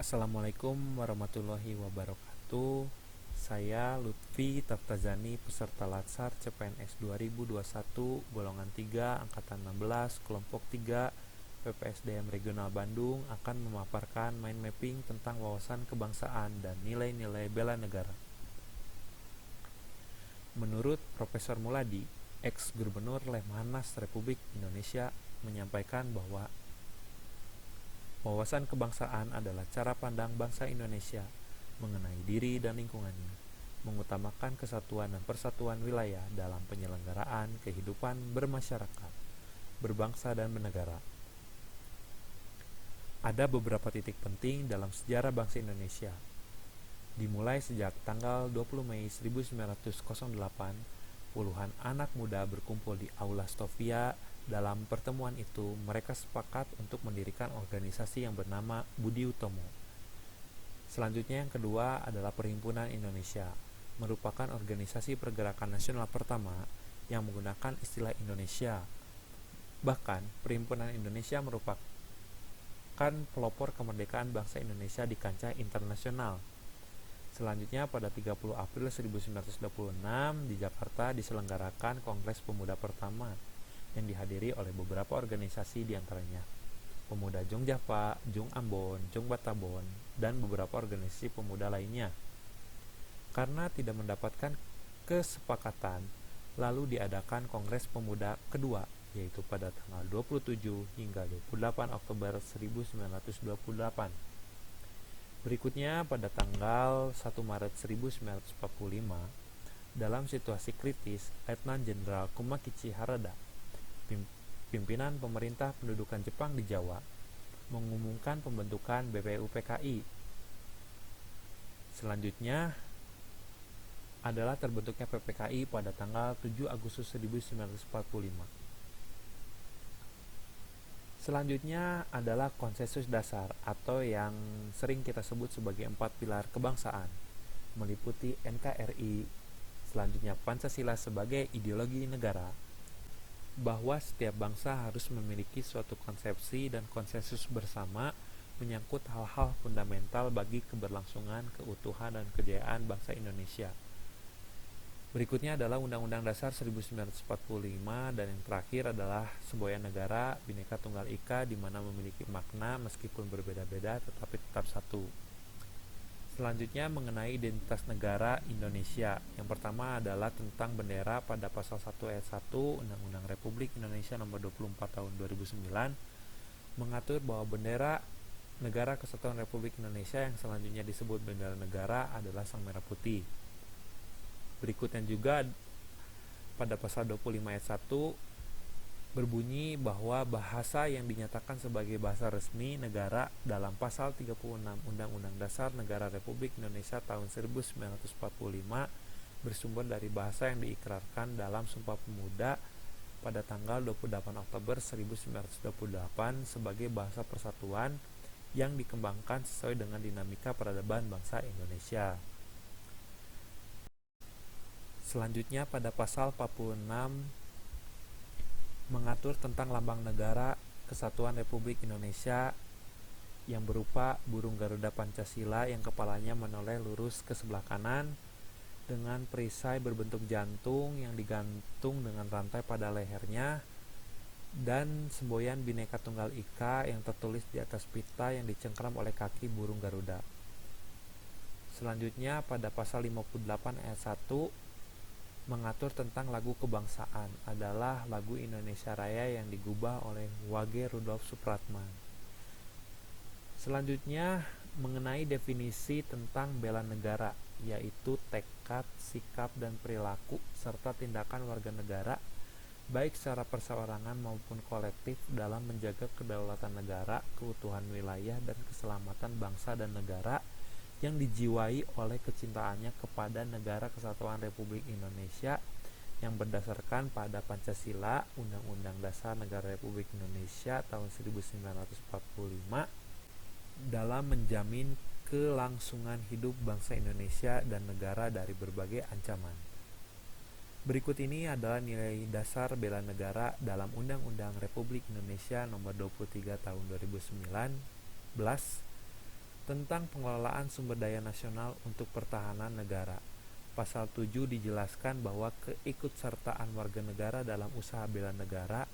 Assalamualaikum warahmatullahi wabarakatuh. Saya Lutfi Taftazani, peserta Latsar CPNS 2021 golongan 3 angkatan 16 kelompok 3 PPSDM Regional Bandung akan memaparkan mind mapping tentang wawasan kebangsaan dan nilai-nilai bela negara. Menurut Profesor Muladi, ex-Gubernur Lemhanas Republik Indonesia, menyampaikan bahwa wawasan kebangsaan adalah cara pandang bangsa Indonesia mengenai diri dan lingkungannya, mengutamakan kesatuan dan persatuan wilayah dalam penyelenggaraan kehidupan bermasyarakat, berbangsa dan bernegara. Ada beberapa titik penting dalam sejarah bangsa Indonesia. Dimulai sejak tanggal 20 Mei 1908, puluhan anak muda berkumpul di Aula Stovia. Dalam pertemuan itu, mereka sepakat untuk mendirikan organisasi yang bernama Budi Utomo. Selanjutnya yang kedua adalah Perhimpunan Indonesia, merupakan organisasi pergerakan nasional pertama yang menggunakan istilah Indonesia. Bahkan, Perhimpunan Indonesia merupakan pelopor kemerdekaan bangsa Indonesia di kancah internasional. Selanjutnya pada 30 April 1926 di Jakarta diselenggarakan Kongres Pemuda pertama yang dihadiri oleh beberapa organisasi diantaranya Pemuda Jong Java, Jong Ambon, Jong Batabon, dan beberapa organisasi pemuda lainnya. Karena tidak mendapatkan kesepakatan, lalu diadakan Kongres Pemuda kedua, yaitu pada tanggal 27 hingga 28 Oktober 1928. Berikutnya pada tanggal 1 Maret 1945, dalam situasi kritis, Letnan Jenderal Kumakichi Harada, pimpinan pemerintah pendudukan Jepang di Jawa, mengumumkan pembentukan BPUPKI. Selanjutnya adalah terbentuknya PPKI pada tanggal 7 Agustus 1945. Selanjutnya adalah konsensus dasar atau yang sering kita sebut sebagai 4 pilar kebangsaan, meliputi NKRI, selanjutnya Pancasila sebagai ideologi negara, bahwa setiap bangsa harus memiliki suatu konsepsi dan konsensus bersama menyangkut hal-hal fundamental bagi keberlangsungan, keutuhan, dan kejayaan bangsa Indonesia. Berikutnya adalah Undang-Undang Dasar 1945 dan yang terakhir adalah semboyan negara Bhinneka Tunggal Ika, di mana memiliki makna meskipun berbeda-beda tetapi tetap satu. Selanjutnya mengenai identitas negara Indonesia. Yang pertama adalah tentang bendera pada pasal 1 ayat 1 Undang-Undang Republik Indonesia nomor 24 tahun 2009 mengatur bahwa bendera Negara Kesatuan Republik Indonesia yang selanjutnya disebut bendera negara adalah sang merah putih. Berikutnya juga pada pasal 25 ayat 1 berbunyi bahwa bahasa yang dinyatakan sebagai bahasa resmi negara dalam pasal 36 Undang-Undang Dasar Negara Republik Indonesia tahun 1945 bersumber dari bahasa yang diikrarkan dalam Sumpah Pemuda pada tanggal 28 Oktober 1928 sebagai bahasa persatuan yang dikembangkan sesuai dengan dinamika peradaban bangsa Indonesia. Selanjutnya pada pasal 46 mengatur tentang lambang negara Kesatuan Republik Indonesia yang berupa burung Garuda Pancasila yang kepalanya menoleh lurus ke sebelah kanan dengan perisai berbentuk jantung yang digantung dengan rantai pada lehernya, dan semboyan Bhinneka Tunggal Ika yang tertulis di atas pita yang dicengkram oleh kaki burung Garuda. Selanjutnya pada pasal 58 ayat 1 mengatur tentang lagu kebangsaan adalah lagu Indonesia Raya yang digubah oleh Wage Rudolf Supratman. Selanjutnya mengenai definisi tentang bela negara, yaitu tekad, sikap, dan perilaku serta tindakan warga negara baik secara perseorangan maupun kolektif dalam menjaga kedaulatan negara, keutuhan wilayah, dan keselamatan bangsa dan negara yang dijiwai oleh kecintaannya kepada Negara Kesatuan Republik Indonesia yang berdasarkan pada Pancasila, Undang-Undang Dasar Negara Republik Indonesia tahun 1945 dalam menjamin kelangsungan hidup bangsa Indonesia dan negara dari berbagai ancaman. Berikut ini adalah nilai dasar bela negara dalam Undang-Undang Republik Indonesia nomor 23 tahun 2019 Tentang pengelolaan sumber daya nasional untuk pertahanan negara. Pasal 7 dijelaskan bahwa keikutsertaan warga negara dalam usaha bela negara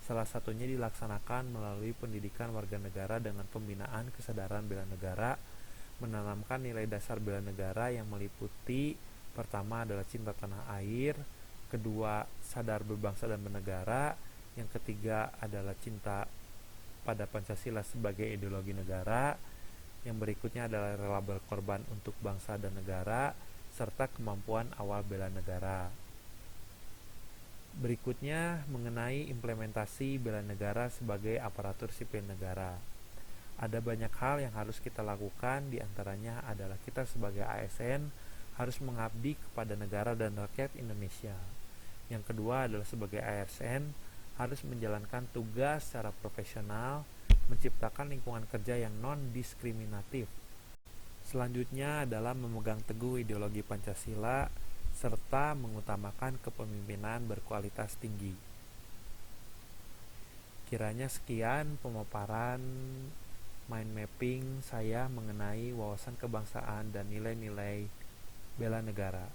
salah satunya dilaksanakan melalui pendidikan warga negara dengan pembinaan kesadaran bela negara, menanamkan nilai dasar bela negara yang meliputi pertama adalah cinta tanah air, kedua sadar berbangsa dan bernegara, yang ketiga adalah cinta pada Pancasila sebagai ideologi negara, yang berikutnya adalah rela berkorban untuk bangsa dan negara, serta kemampuan awal bela negara. Berikutnya mengenai implementasi bela negara sebagai aparatur sipil negara. Ada banyak hal yang harus kita lakukan, diantaranya adalah kita sebagai ASN harus mengabdi kepada negara dan rakyat Indonesia. Yang kedua adalah sebagai ASN harus menjalankan tugas secara profesional, menciptakan lingkungan kerja yang non-diskriminatif. Selanjutnya adalah memegang teguh ideologi Pancasila serta mengutamakan kepemimpinan berkualitas tinggi. Kiranya sekian pemaparan mind mapping saya mengenai wawasan kebangsaan dan nilai-nilai bela negara.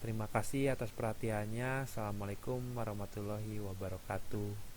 Terima kasih atas perhatiannya. Assalamualaikum warahmatullahi wabarakatuh.